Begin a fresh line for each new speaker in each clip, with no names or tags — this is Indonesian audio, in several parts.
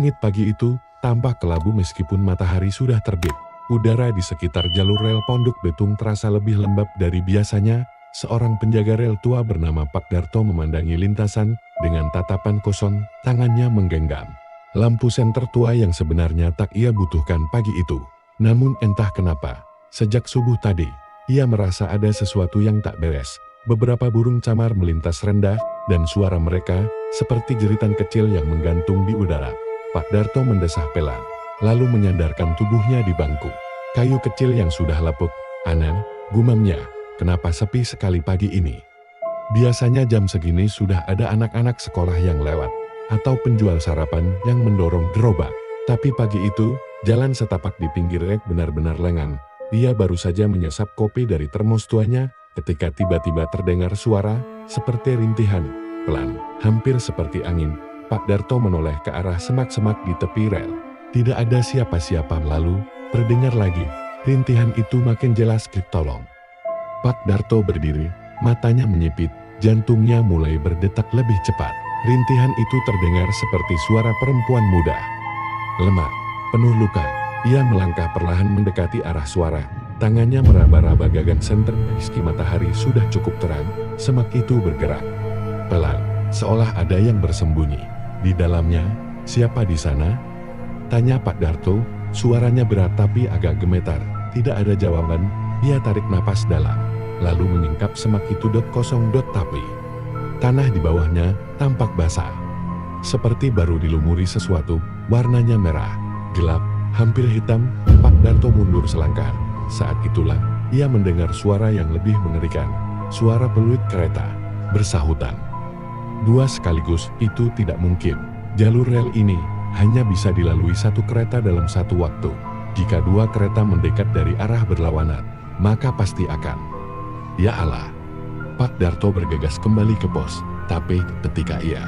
Langit pagi itu tampak kelabu meskipun matahari sudah terbit. Udara di sekitar jalur rel Pondok Betung terasa lebih lembab dari biasanya. Seorang penjaga rel tua bernama Pak Darto memandangi lintasan dengan tatapan kosong, tangannya menggenggam lampu senter tua yang sebenarnya tak ia butuhkan pagi itu. Namun entah kenapa, sejak subuh tadi, ia merasa ada sesuatu yang tak beres. Beberapa burung camar melintas rendah, dan suara mereka seperti jeritan kecil yang menggantung di udara. Pak Darto mendesah pelan, lalu menyandarkan tubuhnya di bangku kayu kecil yang sudah lapuk. "Aneh," gumamnya, "kenapa sepi sekali pagi ini? Biasanya jam segini sudah ada anak-anak sekolah yang lewat, atau penjual sarapan yang mendorong gerobak. Tapi pagi itu, jalan setapak di pinggir rek benar-benar lengang." Dia baru saja menyesap kopi dari termos tuanya, ketika tiba-tiba terdengar suara seperti rintihan, pelan, hampir seperti angin. Pak Darto menoleh ke arah semak-semak di tepi rel. Tidak ada siapa-siapa, lalu terdengar lagi. Rintihan itu makin jelas, "Klik tolong." Pak Darto berdiri, matanya menyipit, jantungnya mulai berdetak lebih cepat. Rintihan itu terdengar seperti suara perempuan muda. Lemah, penuh luka, ia melangkah perlahan mendekati arah suara. Tangannya meraba-raba gagang senter. Meski matahari sudah cukup terang, semak itu bergerak pelan, seolah ada yang bersembunyi di dalamnya. "Siapa di sana?" tanya Pak Darto. Suaranya berat tapi agak gemetar. Tidak ada jawaban. Dia tarik napas dalam, lalu menyingkap semak itu kosong. Tapi tanah di bawahnya tampak basah, seperti baru dilumuri sesuatu. Warnanya merah, gelap, hampir hitam. Pak Darto mundur selangkah. Saat itulah ia mendengar suara yang lebih mengerikan. Suara peluit kereta bersahutan. Dua sekaligus, itu tidak mungkin. Jalur rel ini hanya bisa dilalui satu kereta dalam satu waktu. Jika dua kereta mendekat dari arah berlawanan, maka pasti akan. Ya Allah! Pak Darto bergegas kembali ke pos. Tapi ketika ia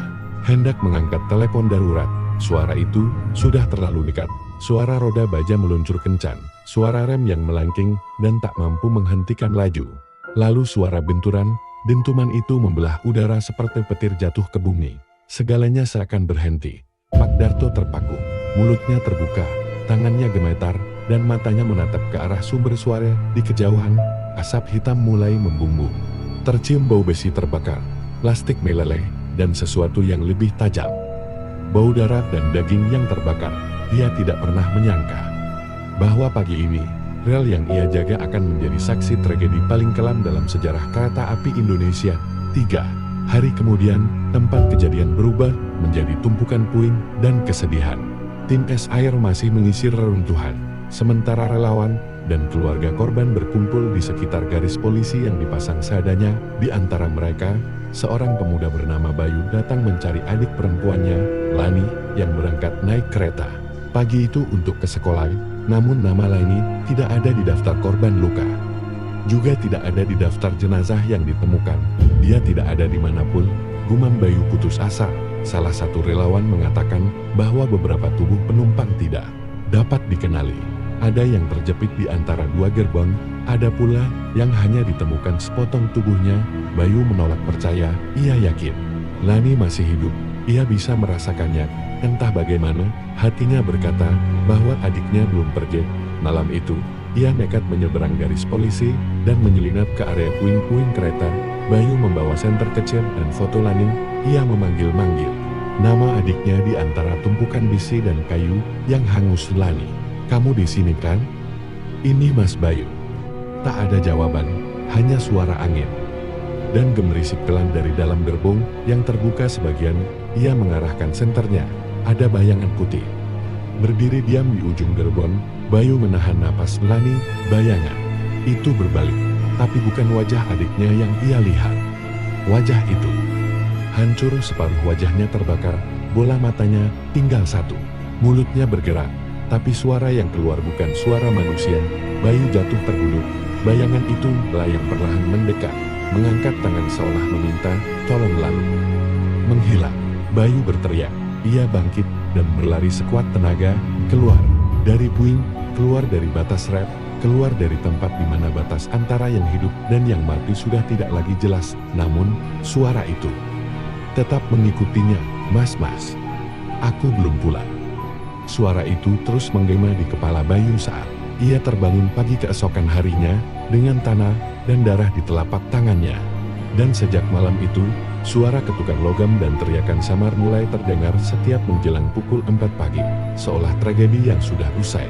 hendak mengangkat telepon darurat, suara itu sudah terlalu dekat. Suara roda baja meluncur kencang, suara rem yang melengking dan tak mampu menghentikan laju. Lalu suara benturan. Dentuman itu membelah udara seperti petir jatuh ke bumi. Segalanya seakan berhenti. Pak Darto terpaku, mulutnya terbuka, tangannya gemetar, dan matanya menatap ke arah sumber suara. Di kejauhan, asap hitam mulai membumbung. Tercium bau besi terbakar, plastik meleleh, dan sesuatu yang lebih tajam. Bau darah dan daging yang terbakar. Dia tidak pernah menyangka bahwa pagi ini, rel yang ia jaga akan menjadi saksi tragedi paling kelam dalam sejarah kereta api Indonesia. 3 hari kemudian, tempat kejadian berubah menjadi tumpukan puing dan kesedihan. Tim SAR masih mengisi reruntuhan, sementara relawan dan keluarga korban berkumpul di sekitar garis polisi yang dipasang seadanya. Di antara mereka, seorang pemuda bernama Bayu datang mencari adik perempuannya, Lani, yang berangkat naik kereta pagi itu untuk ke sekolah. Namun nama Lani tidak ada di daftar korban luka. Juga tidak ada di daftar jenazah yang ditemukan. Dia tidak ada dimanapun. Gumam Bayu putus asa. Salah satu relawan mengatakan bahwa beberapa tubuh penumpang tidak dapat dikenali. Ada yang terjepit di antara dua gerbong. Ada pula yang hanya ditemukan sepotong tubuhnya. Bayu menolak percaya. Ia yakin Lani masih hidup. Ia bisa merasakannya. Entah bagaimana, hatinya berkata bahwa adiknya belum pergi. Malam itu, ia nekat menyeberang garis polisi dan menyelinap ke area puing-puing kereta. Bayu membawa senter kecil dan foto Lani. Ia memanggil-manggil nama adiknya di antara tumpukan besi dan kayu yang hangus. "Lani, kamu di sini kan?" "Ini Mas Bayu." Tak ada jawaban, hanya suara angin dan gemerisik pelan dari dalam gerbong yang terbuka sebagian. Ia mengarahkan senternya. Ada bayangan putih berdiri diam di ujung gerbong. Bayu menahan napas. Lani, bayangan itu berbalik, tapi bukan wajah adiknya yang ia lihat. Wajah itu hancur, separuh wajahnya terbakar, bola matanya tinggal satu. Mulutnya bergerak, tapi suara yang keluar bukan suara manusia. Bayu jatuh terguling. Bayangan itu melayang perlahan mendekat, mengangkat tangan seolah meminta tolong, lalu menghilang. Bayu berteriak. Ia bangkit dan berlari sekuat tenaga, keluar dari puing, keluar dari batas rel, keluar dari tempat di mana batas antara yang hidup dan yang mati sudah tidak lagi jelas. Namun, suara itu tetap mengikutinya. "Mas, aku belum pulang." Suara itu terus menggema di kepala Bayu saat ia terbangun pagi keesokan harinya dengan tanah dan darah di telapak tangannya. Dan sejak malam itu, suara ketukan logam dan teriakan samar mulai terdengar setiap menjelang pukul 4 pagi, seolah tragedi yang sudah usai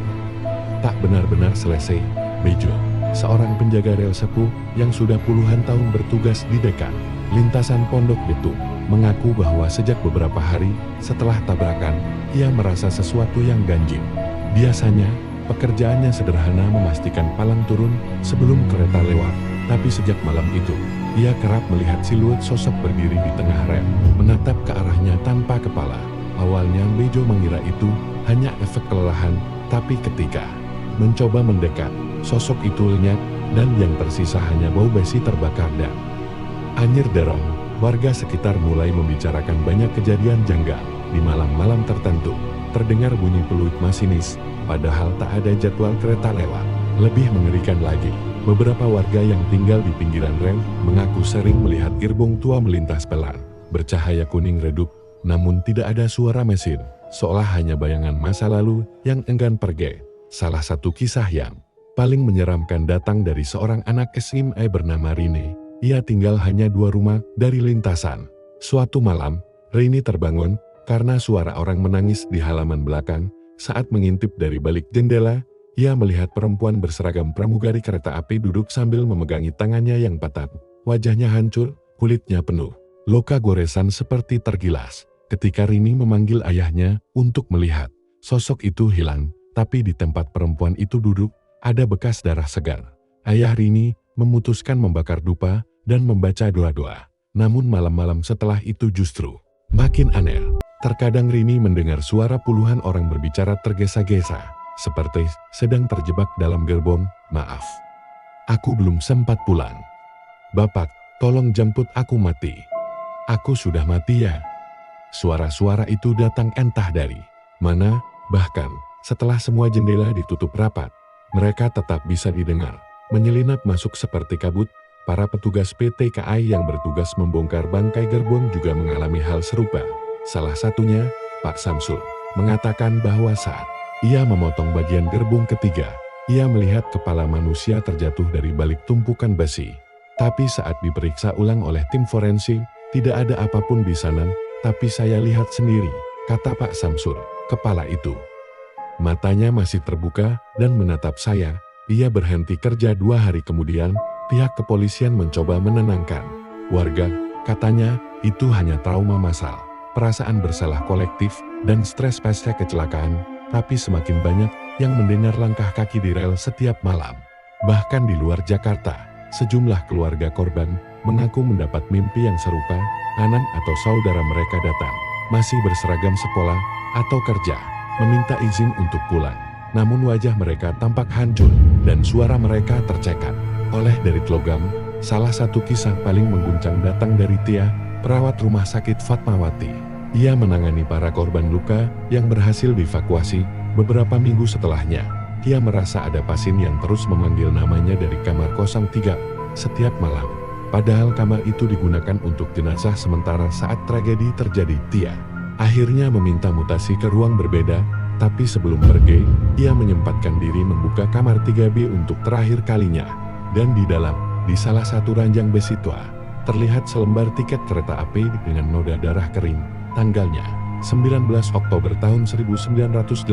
tak benar-benar selesai. Bejo, seorang penjaga rel sepuh yang sudah puluhan tahun bertugas di dekan lintasan Pondok Betung, mengaku bahwa sejak beberapa hari setelah tabrakan, ia merasa sesuatu yang ganjil. Biasanya, pekerjaannya sederhana memastikan palang turun sebelum kereta lewat, tapi sejak malam itu, ia kerap melihat siluet sosok berdiri di tengah rel, menatap ke arahnya tanpa kepala. Awalnya Bejo mengira itu hanya efek kelelahan, tapi ketika mencoba mendekat, sosok itu lenyap dan yang tersisa hanya bau besi terbakar dan anyir derong. Warga sekitar mulai membicarakan banyak kejadian janggal. Di malam-malam tertentu, terdengar bunyi peluit masinis, padahal tak ada jadwal kereta lewat. Lebih mengerikan lagi, beberapa warga yang tinggal di pinggiran rel mengaku sering melihat gerbong tua melintas pelan, bercahaya kuning redup, namun tidak ada suara mesin, seolah hanya bayangan masa lalu yang enggan pergi. Salah satu kisah yang paling menyeramkan datang dari seorang anak SMA bernama Rini. Ia tinggal hanya 2 rumah dari lintasan. Suatu malam, Rini terbangun karena suara orang menangis di halaman belakang. Saat mengintip dari balik jendela, ia melihat perempuan berseragam pramugari kereta api duduk sambil memegangi tangannya yang patah. Wajahnya hancur, kulitnya penuh luka goresan seperti tergilas. Ketika Rini memanggil ayahnya untuk melihat, sosok itu hilang, tapi di tempat perempuan itu duduk, ada bekas darah segar. Ayah Rini memutuskan membakar dupa dan membaca doa-doa. Namun malam-malam setelah itu justru makin aneh. Terkadang Rini mendengar suara puluhan orang berbicara tergesa-gesa, seperti sedang terjebak dalam gerbong. Maaf, aku belum sempat pulang. Bapak, tolong jemput aku mati. Aku sudah mati ya. Suara-suara itu datang entah dari mana, bahkan setelah semua jendela ditutup rapat, mereka tetap bisa didengar. Menyelinap masuk seperti kabut. Para petugas PT KAI yang bertugas membongkar bangkai gerbong juga mengalami hal serupa. Salah satunya, Pak Samsul, mengatakan bahwa saat ia memotong bagian gerbong ketiga, ia melihat kepala manusia terjatuh dari balik tumpukan besi. Tapi saat diperiksa ulang oleh tim forensik, tidak ada apapun di sana, tapi saya lihat sendiri, kata Pak Samsul. Kepala itu, matanya masih terbuka dan menatap saya. Ia berhenti kerja 2 hari kemudian. Pihak kepolisian mencoba menenangkan warga, katanya itu hanya trauma massal, perasaan bersalah kolektif, dan stres pasca kecelakaan, tapi semakin banyak yang mendengar langkah kaki di rel setiap malam. Bahkan di luar Jakarta, sejumlah keluarga korban mengaku mendapat mimpi yang serupa, anak atau saudara mereka datang, masih berseragam sekolah atau kerja, meminta izin untuk pulang. Namun wajah mereka tampak hancur, dan suara mereka tercekat oleh dari logam. Salah satu kisah paling mengguncang datang dari Tia, perawat rumah sakit Fatmawati. Ia menangani para korban luka yang berhasil dievakuasi. Beberapa minggu setelahnya, Tia merasa ada pasien yang terus memanggil namanya dari kamar 03 setiap malam. Padahal kamar itu digunakan untuk jenazah sementara saat tragedi terjadi. Tia akhirnya meminta mutasi ke ruang berbeda, tapi sebelum pergi, ia menyempatkan diri membuka kamar 3B untuk terakhir kalinya. Dan di dalam, di salah satu ranjang besi tua, terlihat selembar tiket kereta api dengan noda darah kering. Tanggalnya, 19 Oktober tahun 1987,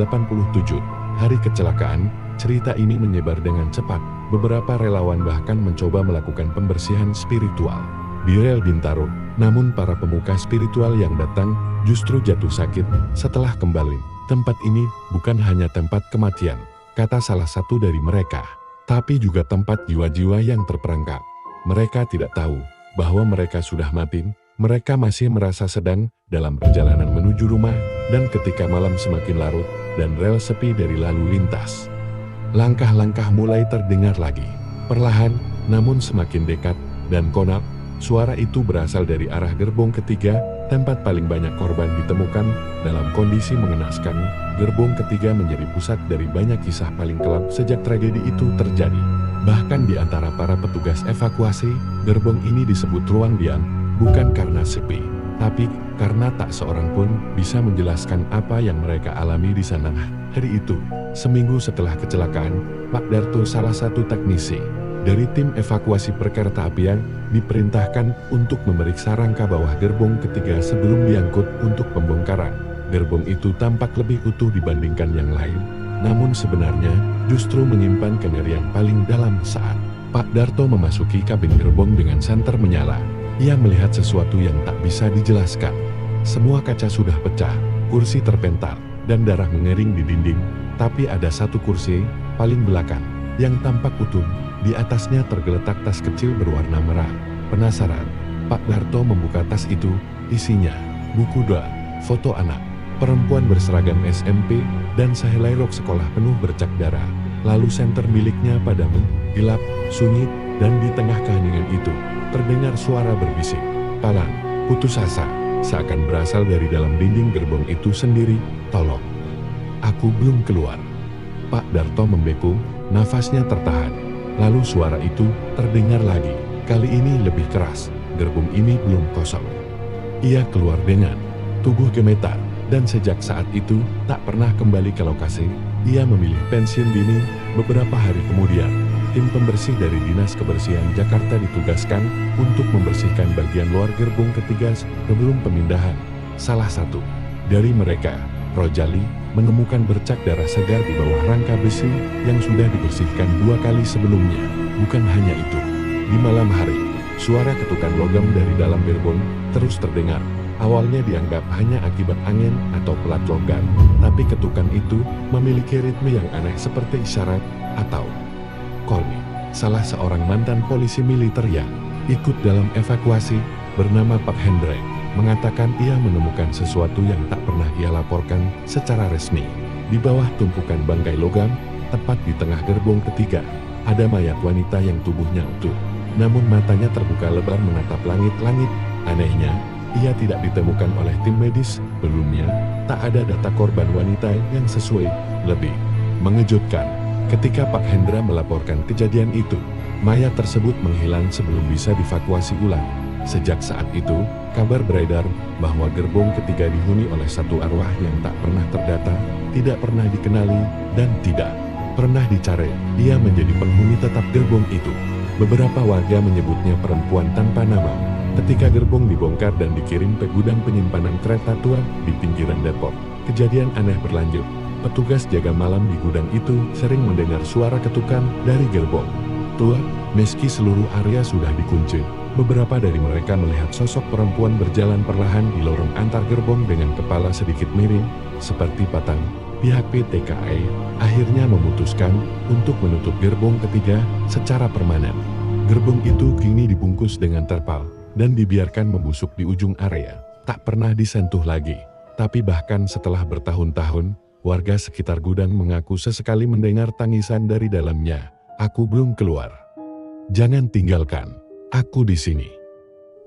hari kecelakaan. Cerita ini menyebar dengan cepat. Beberapa relawan bahkan mencoba melakukan pembersihan spiritual di rel Bintaro. Namun para pemuka spiritual yang datang justru jatuh sakit setelah kembali. Tempat ini bukan hanya tempat kematian, kata salah satu dari mereka, tapi juga tempat jiwa-jiwa yang terperangkap. Mereka tidak tahu bahwa mereka sudah mati. Mereka masih merasa sedang dalam perjalanan menuju rumah, dan ketika malam semakin larut dan rel sepi dari lalu lintas, langkah-langkah mulai terdengar lagi. Perlahan, namun semakin dekat dan konap. Suara itu berasal dari arah gerbong ketiga, tempat paling banyak korban ditemukan. Dalam kondisi mengenaskan, gerbong ketiga menjadi pusat dari banyak kisah paling kelam sejak tragedi itu terjadi. Bahkan di antara para petugas evakuasi, gerbong ini disebut ruang diam, bukan karena sepi, Tapi karena tak seorang pun bisa menjelaskan apa yang mereka alami di sana hari itu, seminggu setelah kecelakaan, Pak Darto, salah satu teknisi dari tim evakuasi perkereta apian, diperintahkan untuk memeriksa rangka bawah gerbong ketiga sebelum diangkut untuk pembongkaran. Gerbong itu tampak lebih utuh dibandingkan yang lain, namun sebenarnya justru menyimpan kengerian paling dalam saat Pak Darto memasuki kabin gerbong dengan senter menyala. Ia melihat sesuatu yang tak bisa dijelaskan. Semua kaca sudah pecah, kursi terpental, dan darah mengering di dinding, tapi ada satu kursi, paling belakang, yang tampak utuh. Di atasnya tergeletak tas kecil berwarna merah. Penasaran, Pak Darto membuka tas itu. Isinya buku doa, foto anak, perempuan berseragam SMP, dan sehelai rok sekolah penuh bercak darah. Lalu senter miliknya padam, gelap, sunyi, dan di tengah keheningan itu terdengar suara berbisik. "Palang, putus asa," seakan berasal dari dalam dinding gerbong itu sendiri. "Tolong, aku belum keluar." Pak Darto membeku, nafasnya tertahan. Lalu suara itu terdengar lagi, kali ini lebih keras. Gerbong ini belum kosong. Ia keluar dengan tubuh gemetar, dan sejak saat itu tak pernah kembali ke lokasi. Ia memilih pensiun dini. Beberapa hari kemudian, tim pembersih dari Dinas Kebersihan Jakarta ditugaskan untuk membersihkan bagian luar gerbong ketiga sebelum pemindahan. Salah satu dari mereka, Rojali, menemukan bercak darah segar di bawah rangka besi yang sudah dibersihkan 2 kali sebelumnya. Bukan hanya itu, di malam hari, suara ketukan logam dari dalam gerbong terus terdengar. Awalnya dianggap hanya akibat angin atau pelat logam, tapi ketukan itu memiliki ritme yang aneh seperti isyarat atau Kolmi, salah seorang mantan polisi militer yang ikut dalam evakuasi, bernama Pak Hendra, mengatakan ia menemukan sesuatu yang tak pernah ia laporkan secara resmi. Di bawah tumpukan bangkai logam, tepat di tengah gerbong ketiga, ada mayat wanita yang tubuhnya utuh, namun matanya terbuka lebar menatap langit-langit. Anehnya, ia tidak ditemukan oleh tim medis. Sebelumnya, tak ada data korban wanita yang sesuai. Lebih mengejutkan, ketika Pak Hendra melaporkan kejadian itu, mayat tersebut menghilang sebelum bisa dievakuasi ulang. Sejak saat itu, kabar beredar bahwa gerbong ketiga dihuni oleh satu arwah yang tak pernah terdata, tidak pernah dikenali, dan tidak pernah dicari. Ia menjadi penghuni tetap gerbong itu. Beberapa warga menyebutnya perempuan tanpa nama. Ketika gerbong dibongkar dan dikirim ke gudang penyimpanan kereta tua di pinggiran Depok, kejadian aneh berlanjut. Petugas jaga malam di gudang itu sering mendengar suara ketukan dari gerbong tua. Meski seluruh area sudah dikunci, beberapa dari mereka melihat sosok perempuan berjalan perlahan di lorong antar gerbong dengan kepala sedikit miring, seperti patang. Pihak PT KAI akhirnya memutuskan untuk menutup gerbong ketiga secara permanen. Gerbong itu kini dibungkus dengan terpal dan dibiarkan membusuk di ujung area, tak pernah disentuh lagi. Tapi bahkan setelah bertahun-tahun, warga sekitar gudang mengaku sesekali mendengar tangisan dari dalamnya. "Aku belum keluar. Jangan tinggalkan aku di sini."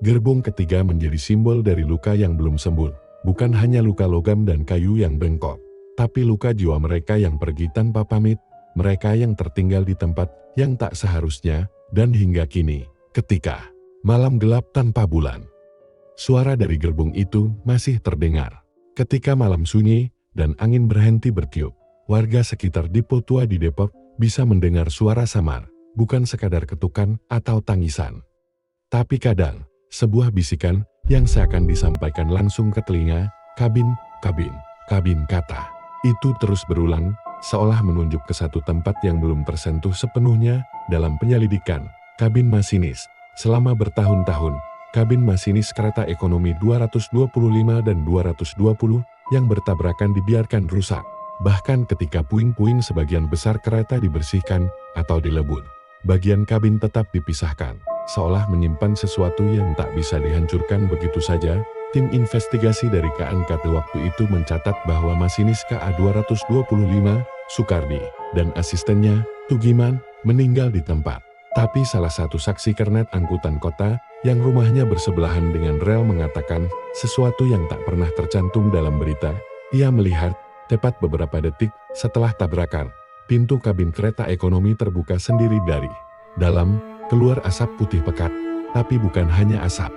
Gerbong ketiga menjadi simbol dari luka yang belum sembuh. Bukan hanya luka logam dan kayu yang bengkok, tapi luka jiwa mereka yang pergi tanpa pamit, mereka yang tertinggal di tempat yang tak seharusnya, dan hingga kini, ketika malam gelap tanpa bulan, suara dari gerbong itu masih terdengar. Ketika malam sunyi dan angin berhenti bertiup, warga sekitar Depo Tua di Depok bisa mendengar suara samar, bukan sekadar ketukan atau tangisan, tapi kadang sebuah bisikan yang seakan disampaikan langsung ke telinga. "Kabin, kabin, kabin," kata itu terus berulang, seolah menunjuk ke satu tempat yang belum tersentuh sepenuhnya dalam penyelidikan. Kabin masinis. Selama bertahun-tahun, kabin masinis kereta ekonomi 225 dan 220 yang bertabrakan dibiarkan rusak. Bahkan ketika puing-puing sebagian besar kereta dibersihkan atau dilebur, bagian kabin tetap dipisahkan, seolah menyimpan sesuatu yang tak bisa dihancurkan begitu saja. Tim investigasi dari KNKT waktu itu mencatat bahwa masinis KA 225, Sukardi, dan asistennya, Tugiman, meninggal di tempat. Tapi salah satu saksi kernet angkutan kota yang rumahnya bersebelahan dengan rel mengatakan sesuatu yang tak pernah tercantum dalam berita. Ia melihat, tepat beberapa detik setelah tabrakan, pintu kabin kereta ekonomi terbuka sendiri dari dalam, keluar asap putih pekat. Tapi bukan hanya asap.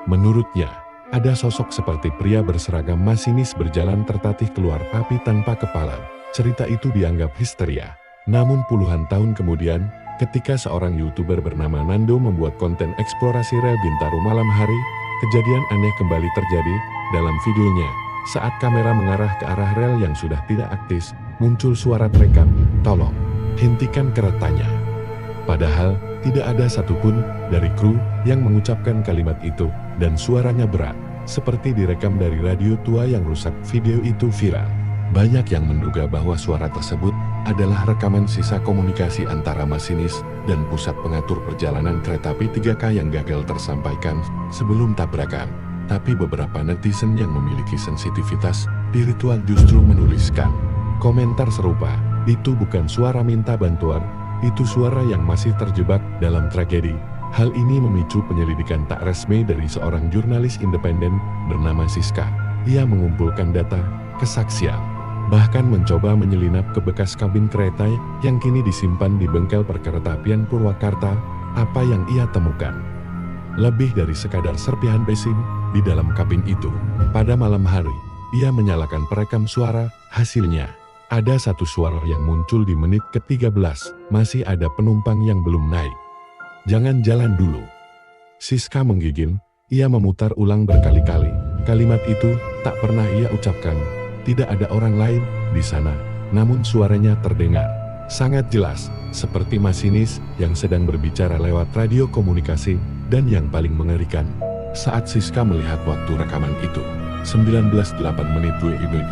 Menurutnya, Ada sosok seperti pria berseragam masinis berjalan tertatih keluar api tanpa kepala. Cerita itu dianggap histeria. Namun puluhan tahun kemudian, ketika seorang YouTuber bernama Nando membuat konten eksplorasi rel Bintaro malam hari, kejadian aneh kembali terjadi. Dalam videonya, saat kamera mengarah ke arah rel yang sudah tidak aktif, muncul suara teriakan, "Tolong, hentikan keretanya." Padahal, tidak ada satupun dari kru yang mengucapkan kalimat itu, dan suaranya berat, seperti direkam dari radio tua yang rusak. Video itu viral. Banyak yang menduga bahwa suara tersebut adalah rekaman sisa komunikasi antara masinis dan pusat pengatur perjalanan kereta api 3K yang gagal tersampaikan sebelum tabrakan. Tapi beberapa netizen yang memiliki sensitivitas spiritual justru menuliskan komentar serupa, "Itu bukan suara minta bantuan, itu suara yang masih terjebak dalam tragedi." Hal ini memicu penyelidikan tak resmi dari seorang jurnalis independen bernama Siska. Ia mengumpulkan data, kesaksian, bahkan mencoba menyelinap ke bekas kabin kereta yang kini disimpan di bengkel perkeretaapian Purwakarta. Apa yang ia temukan? Lebih dari sekadar serpihan besi di dalam kabin itu. Pada malam hari, ia menyalakan perekam suara. Hasilnya, ada satu suara yang muncul di menit ke-13. Masih ada penumpang yang belum naik. "Jangan jalan dulu." Siska menggigil. Ia memutar ulang berkali-kali. Kalimat itu tak pernah ia ucapkan. Tidak ada orang lain di sana, namun suaranya terdengar sangat jelas, seperti masinis yang sedang berbicara lewat radio komunikasi. Dan yang paling mengerikan, saat Siska melihat waktu rekaman itu, 19:08 WIB.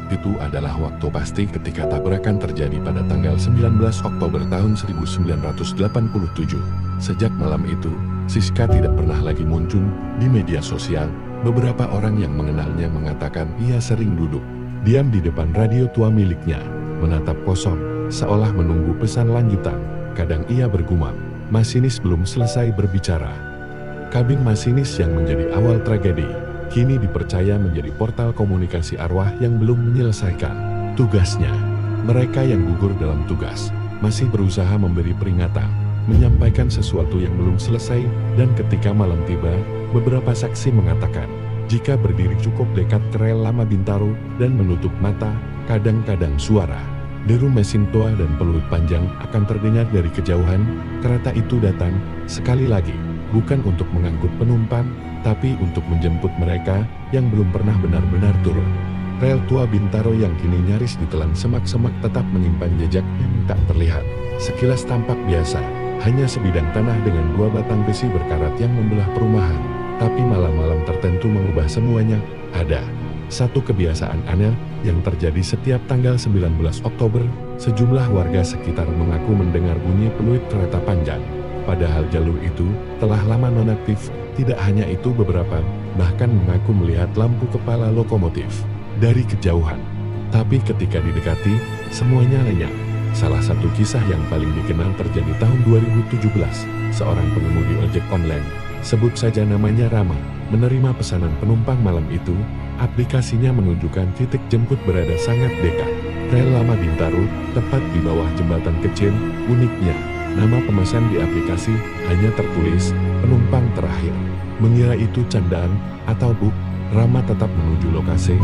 Itu adalah waktu pasti ketika tabrakan terjadi pada tanggal 19 Oktober tahun 1987. Sejak malam itu, Siska tidak pernah lagi muncul di media sosial. Beberapa orang yang mengenalnya mengatakan ia sering duduk diam di depan radio tua miliknya, menatap kosong, seolah menunggu pesan lanjutan. Kadang ia bergumam, masinis belum selesai berbicara. Kabin masinis yang menjadi awal tragedi, kini dipercaya menjadi portal komunikasi arwah yang belum menyelesaikan tugasnya. Mereka yang gugur dalam tugas, masih berusaha memberi peringatan, menyampaikan sesuatu yang belum selesai, dan ketika malam tiba, beberapa saksi mengatakan, jika berdiri cukup dekat ke rel lama Bintaro dan menutup mata, kadang-kadang suara deru mesin tua dan peluit panjang akan terdengar dari kejauhan. Kereta itu datang, sekali lagi, bukan untuk mengangkut penumpang, tapi untuk menjemput mereka yang belum pernah benar-benar turun. Rel tua Bintaro yang kini nyaris ditelan semak-semak tetap menyimpan jejak yang tak terlihat. Sekilas tampak biasa, hanya sebidang tanah dengan dua batang besi berkarat yang membelah perumahan. Tapi malam-malam tertentu mengubah semuanya. Ada satu kebiasaan aneh yang terjadi setiap tanggal 19 Oktober, sejumlah warga sekitar mengaku mendengar bunyi peluit kereta panjang. Padahal jalur itu telah lama nonaktif. Tidak hanya itu, beberapa bahkan mengaku melihat lampu kepala lokomotif dari kejauhan. Tapi ketika didekati, semuanya lenyap. Salah satu kisah yang paling dikenal terjadi tahun 2017. Seorang pengemudi ojek online, sebut saja namanya Rama, menerima pesanan penumpang malam itu. Aplikasinya menunjukkan titik jemput berada sangat dekat. Rel lama Bintaro, tepat di bawah jembatan kecil. Uniknya, nama pemesan di aplikasi hanya tertulis penumpang terakhir. Mengira itu candaan atau buk, Rama tetap menuju lokasi.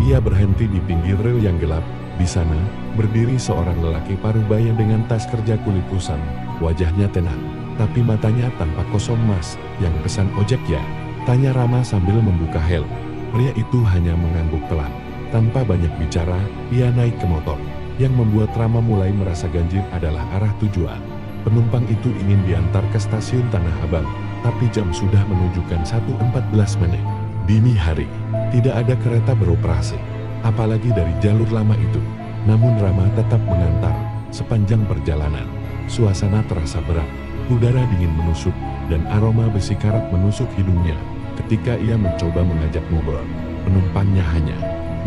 Ia berhenti di pinggir rel yang gelap. Di sana, berdiri seorang lelaki parubaya dengan tas kerja kulit kusam. Wajahnya tenang, tapi matanya tampak kosong. "Mas, yang pesan ojek ya?" tanya Rama sambil membuka helm. Pria itu hanya mengangguk pelan. Tanpa banyak bicara, ia naik ke motor. Yang membuat Rama mulai merasa ganjil adalah arah tujuan. Penumpang itu ingin diantar ke stasiun Tanah Abang, tapi jam sudah menunjukkan 1:14. Dini hari, tidak ada kereta beroperasi, apalagi dari jalur lama itu. Namun Rama tetap mengantar. Sepanjang perjalanan, suasana terasa berat, udara dingin menusuk, dan aroma besi karat menusuk hidungnya. Ketika ia mencoba mengajak ngobrol, penumpangnya hanya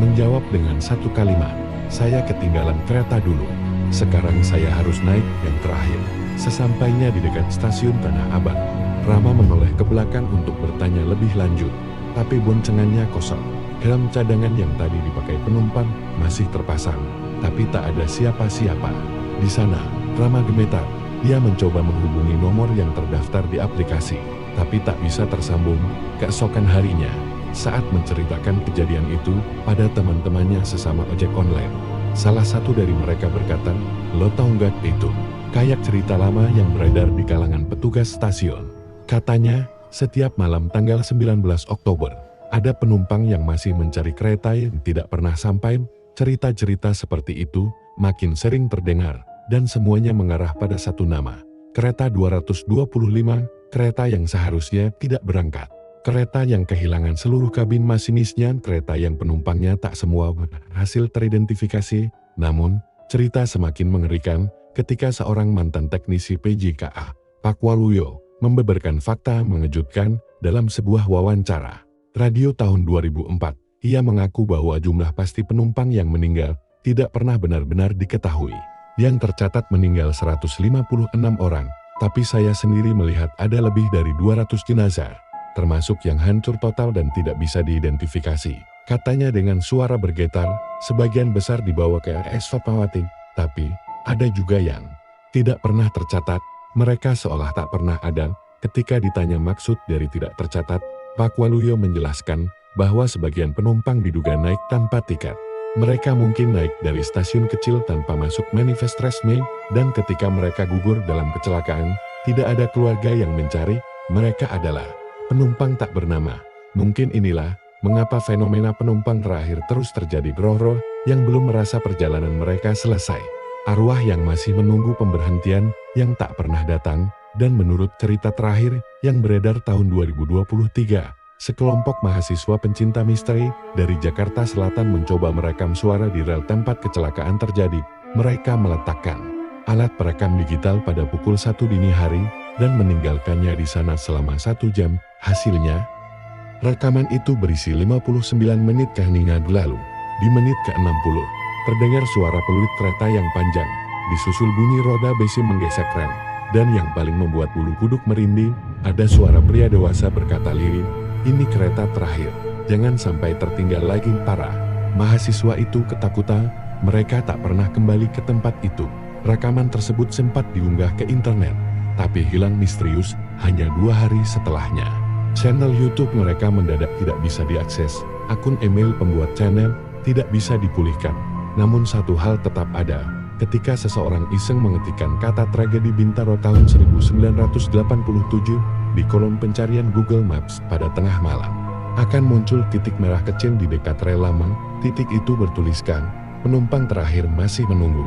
menjawab dengan satu kalimat, "Saya ketinggalan kereta dulu. Sekarang saya harus naik yang terakhir." Sesampainya di dekat stasiun Tanah Abang, Rama menoleh ke belakang untuk bertanya lebih lanjut, tapi boncengannya kosong. Helm cadangan yang tadi dipakai penumpang masih terpasang, tapi tak ada siapa-siapa. Di sana, Rama gemetar. Dia mencoba menghubungi nomor yang terdaftar di aplikasi, tapi tak bisa tersambung. Keesokan harinya, saat menceritakan kejadian itu pada teman-temannya sesama ojek online. Salah satu dari mereka berkata, "Lo tau nggak itu? Kayak cerita lama yang beredar di kalangan petugas stasiun." Katanya, setiap malam tanggal 19 Oktober, ada penumpang yang masih mencari kereta yang tidak pernah sampai. Cerita-cerita seperti itu makin sering terdengar, dan semuanya mengarah pada satu nama. Kereta 225, kereta yang seharusnya tidak berangkat. Kereta yang kehilangan seluruh kabin masinisnya, kereta yang penumpangnya tak semua berhasil teridentifikasi. Namun, cerita semakin mengerikan ketika seorang mantan teknisi PJKA, Pak Waluyo, membeberkan fakta mengejutkan dalam sebuah wawancara radio tahun 2004. Ia mengaku bahwa jumlah pasti penumpang yang meninggal tidak pernah benar-benar diketahui. Yang tercatat meninggal 156 orang, tapi saya sendiri melihat ada lebih dari 200 jenazah, termasuk yang hancur total dan tidak bisa diidentifikasi. Katanya dengan suara bergetar, sebagian besar dibawa ke RS Fatmawati, tapi ada juga yang tidak pernah tercatat. Mereka seolah tak pernah ada. Ketika ditanya maksud dari tidak tercatat, Pak Waluyo menjelaskan bahwa sebagian penumpang diduga naik tanpa tiket. Mereka mungkin naik dari stasiun kecil tanpa masuk manifest resmi, dan ketika mereka gugur dalam kecelakaan, tidak ada keluarga yang mencari. Mereka adalah penumpang tak bernama. Mungkin inilah mengapa fenomena penumpang terakhir terus terjadi. Roh-roh yang belum merasa perjalanan mereka selesai. Arwah yang masih menunggu pemberhentian yang tak pernah datang. Dan menurut cerita terakhir yang beredar tahun 2023, sekelompok mahasiswa pencinta misteri dari Jakarta Selatan mencoba merekam suara di rel tempat kecelakaan terjadi. Mereka meletakkan alat perekam digital pada pukul 1 dini hari dan meninggalkannya di sana selama 1 jam. Hasilnya, rekaman itu berisi 59 menit keheningan lalu. Di menit ke-60, terdengar suara peluit kereta yang panjang, disusul bunyi roda besi menggesek rem. Dan yang paling membuat bulu kuduk merinding, ada suara pria dewasa berkata lirih, "Ini kereta terakhir, jangan sampai tertinggal lagi." Para mahasiswa itu ketakutan, mereka tak pernah kembali ke tempat itu. Rekaman tersebut sempat diunggah ke internet, tapi hilang misterius hanya 2 hari setelahnya. Channel YouTube mereka mendadak tidak bisa diakses, akun email pembuat channel tidak bisa dipulihkan. Namun satu hal tetap ada. Ketika seseorang iseng mengetikkan kata tragedi Bintaro tahun 1987 di kolom pencarian Google Maps pada tengah malam, akan muncul titik merah kecil di dekat rel lama. Titik itu bertuliskan, "Penumpang terakhir masih menunggu."